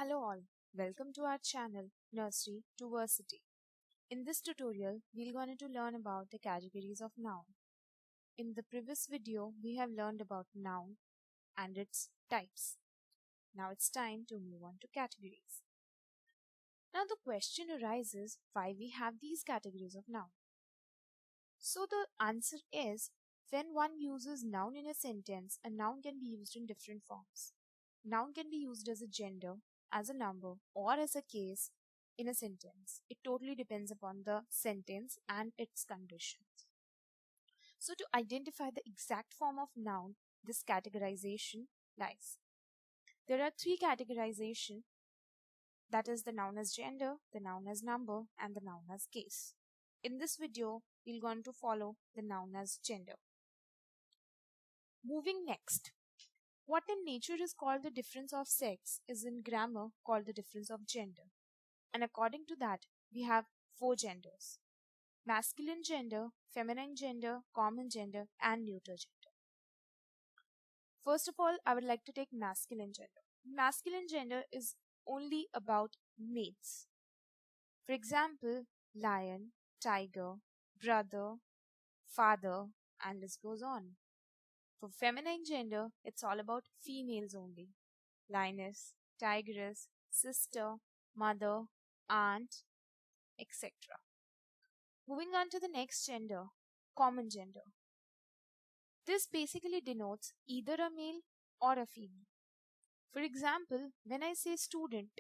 Hello all, welcome to our channel Nursery to Varsity. In this tutorial, we're going to learn about the categories of noun. In the previous video, we have learned about noun and its types. Now it's time to move on to categories. Now the question arises why we have these categories of noun. So the answer is when one uses noun in a sentence, a noun can be used in different forms. Noun can be used as a gender, as a number, or as a case in a sentence. It totally depends upon the sentence and its conditions. So to identify the exact form of noun, this categorization lies. There are three categorizations, that is the noun as gender, the noun as number, and the noun as case. In this video, we're going to follow the noun as gender. Moving next. What in nature is called the difference of sex is in grammar called the difference of gender. And according to that, we have four genders: masculine gender, feminine gender, common gender, and neuter gender. First of all, I would like to take masculine gender. Masculine gender is only about males. For example, lion, tiger, brother, father, and this goes on. For feminine gender, it's all about females only. Lioness, tigress, sister, mother, aunt, etc. Moving on to the next gender, common gender. This basically denotes either a male or a female. For example, when I say student,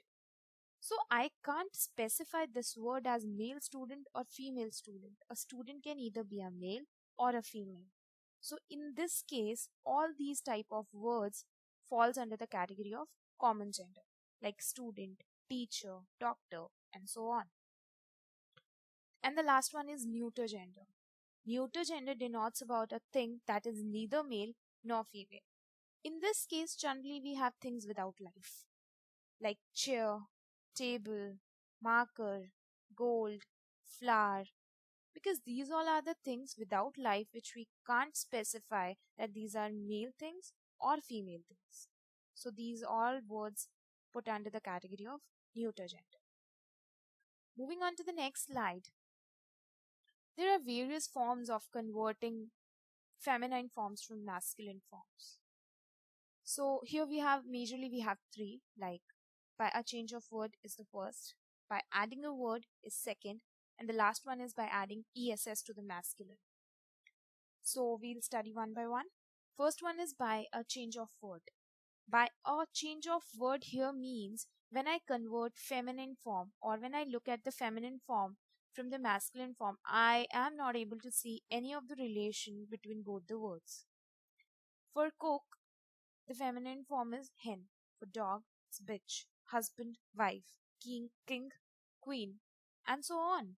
so I can't specify this word as male student or female student. A student can either be a male or a female. So in this case, all these type of words falls under the category of common gender, like student, teacher, doctor, and so on. And the last one is neuter gender. Neuter gender denotes about a thing that is neither male nor female. In this case, generally we have things without life, like chair, table, marker, gold, flower, because these all are the things without life which we can't specify that these are male things or female things. So these all words put under the category of neuter gender. Moving on to the next slide. There are various forms of converting feminine forms from masculine forms. So here we have three, like by a change of word is the first, by adding a word is second, and the last one is by adding ESS to the masculine. So we'll study one by one. First one is by a change of word. By a change of word here means when I convert feminine form or when I look at the feminine form from the masculine form, I am not able to see any of the relation between both the words. For cook, the feminine form is hen. For dog, it's bitch. Husband, wife. King, queen, and so on.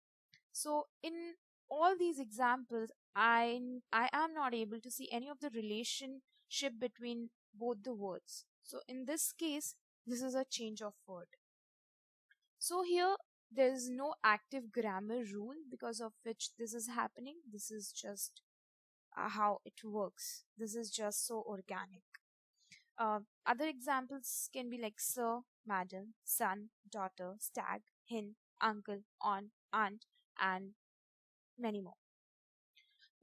So in all these examples, I am not able to see any of the relationship between both the words. So in this case, this is a change of word. So here there is no active grammar rule because of which this is happening. This is just how it works. This is just so organic. Other examples can be like sir, madam, son, daughter, stag, hen, uncle, aunt, and many more.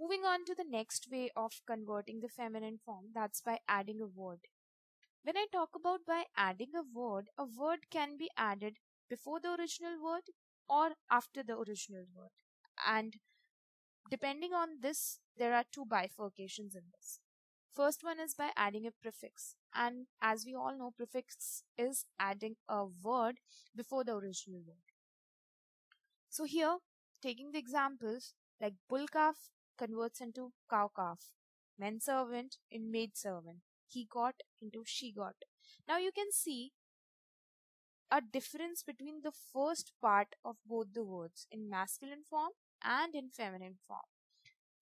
Moving on to the next way of converting the feminine form, that's by adding a word. When I talk about by adding a word can be added before the original word or after the original word. And depending on this, there are two bifurcations in this. First one is by adding a prefix, and as we all know, prefix is adding a word before the original word. So here, taking the examples like bull calf converts into cow calf, man servant in maid servant, he got into she got. Now you can see a difference between the first part of both the words in masculine form and in feminine form.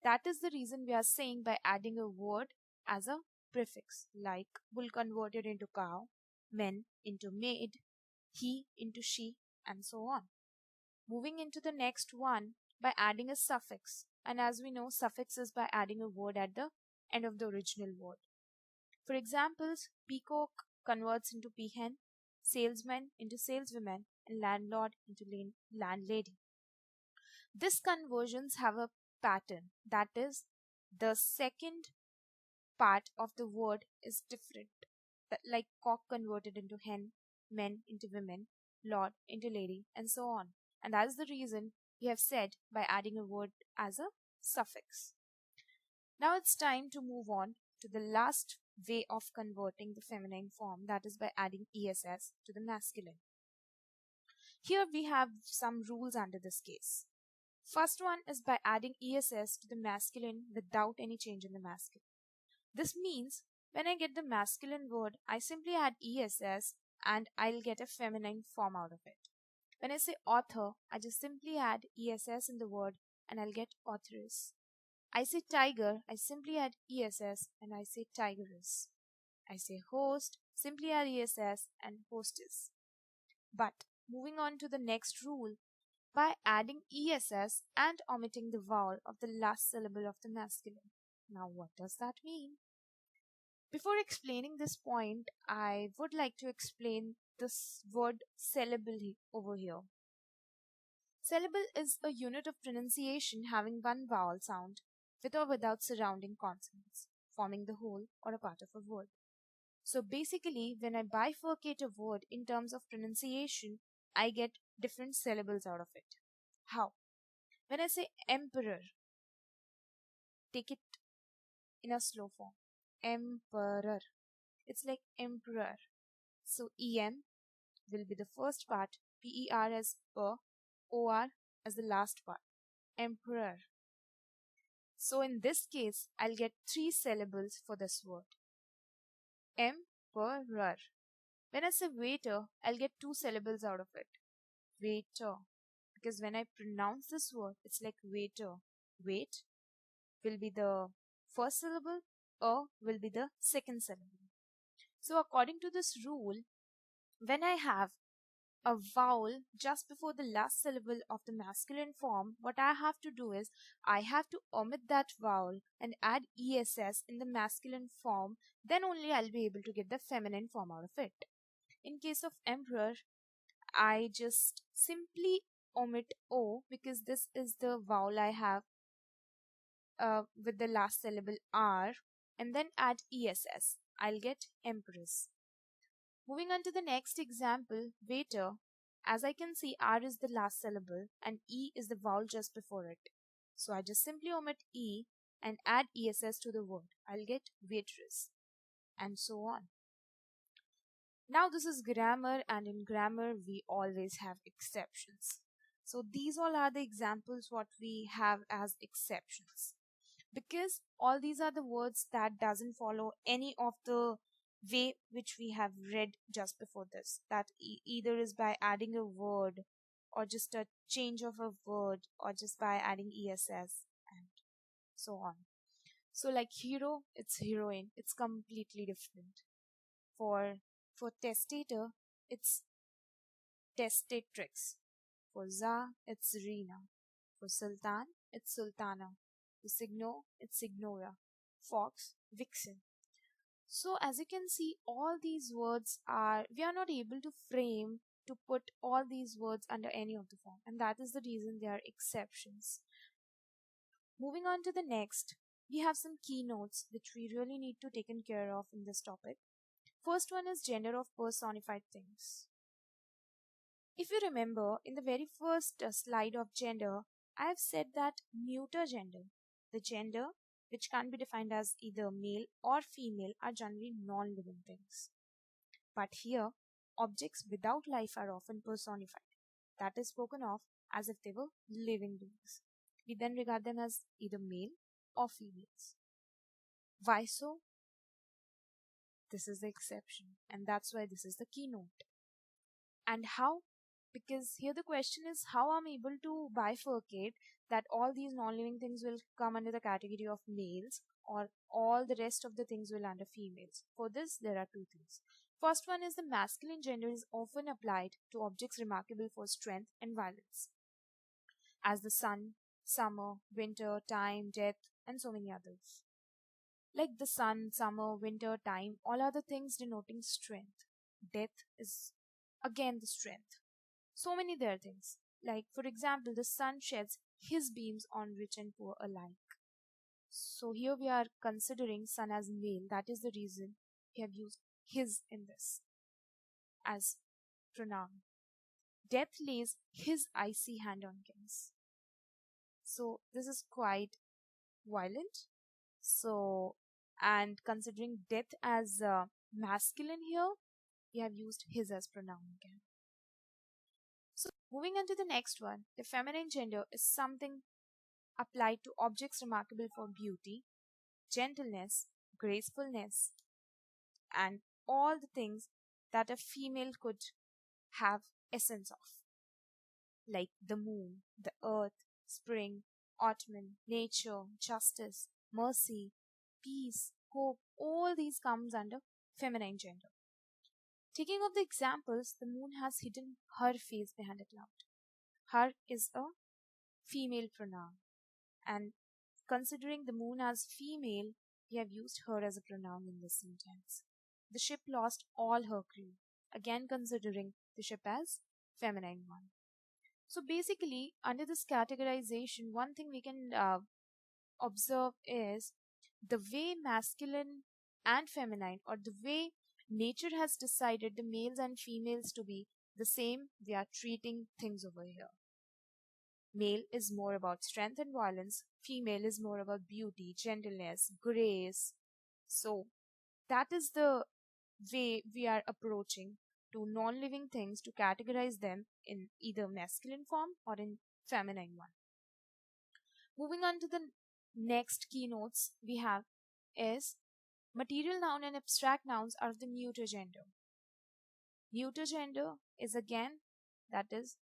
That is the reason we are saying by adding a word as a prefix, like bull converted into cow, men into maid, he into she, and so on. Moving into the next one by adding a suffix, and as we know, suffix is by adding a word at the end of the original word. For examples, peacock converts into peahen, salesman into saleswoman, and landlord into landlady. These conversions have a pattern, that is, the second part of the word is different. Like cock converted into hen, men into women, lord into lady, and so on. And that is the reason we have said by adding a word as a suffix. Now it's time to move on to the last way of converting the feminine form, that is by adding ess to the masculine. Here we have some rules under this case. First one is by adding ess to the masculine without any change in the masculine. This means when I get the masculine word, I simply add ess and I'll get a feminine form out of it. When I say author, I just simply add ess in the word and I'll get authoress. I say tiger, I simply add ess and I say tigeress. I say host, simply add ess and hostess. But moving on to the next rule, by adding ess and omitting the vowel of the last syllable of the masculine. Now what does that mean? Before explaining this point, I would like to explain this word syllable over here. Syllable is a unit of pronunciation having one vowel sound with or without surrounding consonants, forming the whole or a part of a word. So basically, when I bifurcate a word in terms of pronunciation, I get different syllables out of it. How? When I say emperor, take it in a slow form. Emperor. It's like emperor. So em will be the first part, per as per, or as the last part, emperor. So in this case, I'll get 3 syllables for this word. Emperor. When I say waiter, I'll get 2 syllables out of it. Waiter. Because when I pronounce this word, it's like waiter. Wait will be the first syllable, will be the second syllable. So according to this rule, when I have a vowel just before the last syllable of the masculine form, what I have to do is I have to omit that vowel and add ess in the masculine form, then only I'll be able to get the feminine form out of it. In case of emperor, I just simply omit o because this is the vowel I have with the last syllable r, and then add ess. I'll get empress. Moving on to the next example, waiter. As I can see, R is the last syllable and E is the vowel just before it. So I just simply omit E and add ESS to the word. I'll get waitress, and so on. Now this is grammar, and in grammar we always have exceptions. So these all are the examples what we have as exceptions. Because all these are the words that doesn't follow any of the way which we have read just before this, that either is by adding a word or just a change of a word or just by adding ess and so on. So like hero, it's heroine, it's completely different. For testator, it's testatrix. For za, it's Rina. For sultan, it's sultana. For signo, it's signora. Fox, vixen. So as you can see, all these words we are not able to frame to put all these words under any of the form, and that is the reason they are exceptions. Moving on to the next, we have some keynotes which we really need to take care of in this topic. First one is gender of personified things. If you remember, in the very first slide of gender, I have said that neuter gender, the gender which can be defined as either male or female, are generally non-living things. But here, objects without life are often personified. That is spoken of as if they were living beings. We then regard them as either male or females. Why so? This is the exception, and that's why this is the keynote. And how? Because here the question is how I'm able to bifurcate that all these non-living things will come under the category of males or all the rest of the things will under females. For this, there are 2 things. First one is the masculine gender is often applied to objects remarkable for strength and violence, as the sun, summer, winter, time, death, and so many others. Like the sun, summer, winter, time, all are the things denoting strength. Death is Again, the strength. So many there things. Like, for example, the sun sheds his beams on rich and poor alike. So here we are considering sun as male. That is the reason we have used his in this as pronoun. Death lays his icy hand on kings. So this is quite violent. So, and considering death as masculine here, we have used his as pronoun again. So moving on to the next one, the feminine gender is something applied to objects remarkable for beauty, gentleness, gracefulness, and all the things that a female could have essence of, like the moon, the earth, spring, autumn, nature, justice, mercy, peace, hope. All these comes under feminine gender. Taking of the examples, the moon has hidden her face behind a cloud. Her is a female pronoun, and considering the moon as female, we have used her as a pronoun in this sentence. The ship lost all her crew, again considering the ship as feminine one. So basically, under this categorization, one thing we can observe is the way masculine and feminine, or the way nature has decided the males and females to be the same, we are treating things over here. Male is more about strength and violence, female is more about beauty, gentleness, grace. So that is the way we are approaching to non-living things to categorize them in either masculine form or in feminine one. Moving on to the next keynotes we have is material noun and abstract nouns are of the neuter gender. Neuter gender is again, that is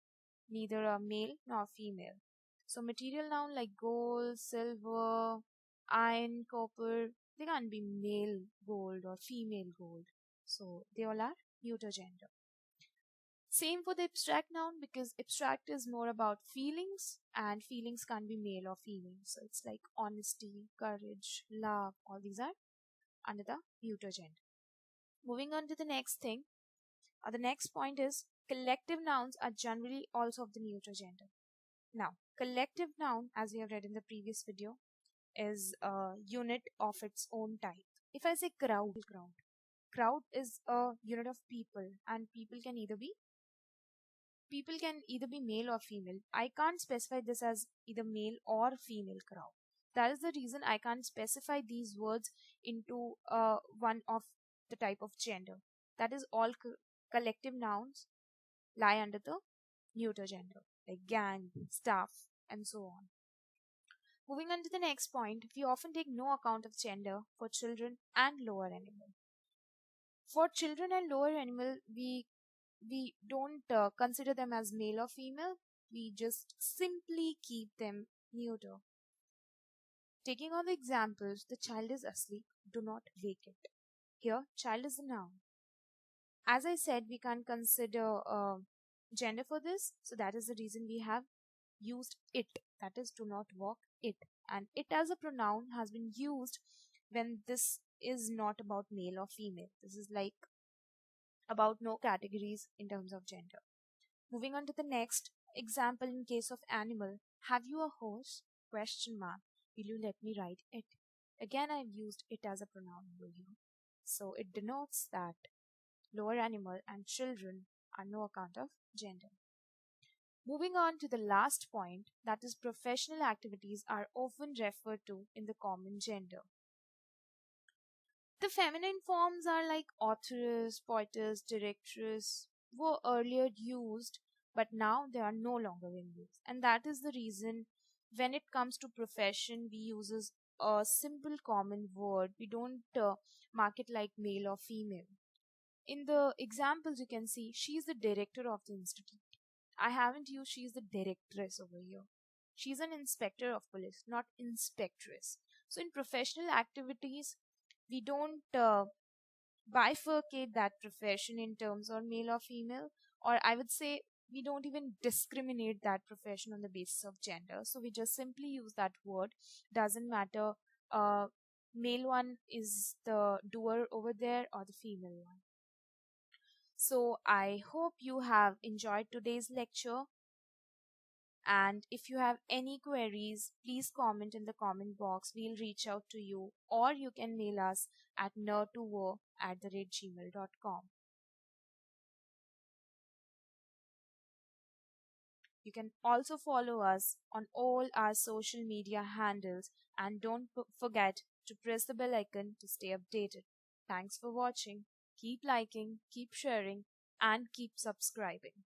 neither a male nor female. So material noun like gold, silver, iron, copper, they can't be male gold or female gold. So they all are neuter gender. Same for the abstract noun, because abstract is more about feelings and feelings can't be male or female. So it's like honesty, courage, love, all these are under the neuter gender. Moving on to the next thing, or the next point is collective nouns are generally also of the neuter gender. Now, collective noun, as we have read in the previous video, is a unit of its own type. If I say crowd is a unit of people, and people can either be male or female. I can't specify this as either male or female crowd. That is the reason I can't specify these words into one of the type of gender. That is all collective nouns lie under the neuter gender, like gang, staff, and so on. Moving on to the next point, we often take no account of gender for children and lower animal. For children and lower animal, we don't consider them as male or female. We just simply keep them neuter. Taking on the examples, the child is asleep, do not wake it. Here, child is a noun. As I said, we can't consider gender for this, so that is the reason we have used it, that is do not walk it, and it as a pronoun has been used when this is not about male or female. This is like about no categories in terms of gender. Moving on to the next example, in case of animal, have you a horse? Question mark. Will you let me ride it? Again, I've used it as a pronoun over here. So it denotes that lower animal and children are no account of gender. Moving on to the last point, that is professional activities are often referred to in the common gender. The feminine forms are like authoress, poetess, directress were earlier used, but now they are no longer in use. And that is the reason when it comes to profession, we use a simple common word. We don't mark it like male or female. In the examples, you can see she is the director of the institute. I haven't used she is the directress over here. She's an inspector of police, not inspectress. So in professional activities, we don't bifurcate that profession in terms of male or female, or I would say we don't even discriminate that profession on the basis of gender. So we just simply use that word. Doesn't matter male one is the doer over there or the female one. So I hope you have enjoyed today's lecture. And if you have any queries, please comment in the comment box. We'll reach out to you, or you can mail us at nertover@gmail.com. You can also follow us on all our social media handles, and don't forget to press the bell icon to stay updated. Thanks for watching. Keep liking, keep sharing, and keep subscribing.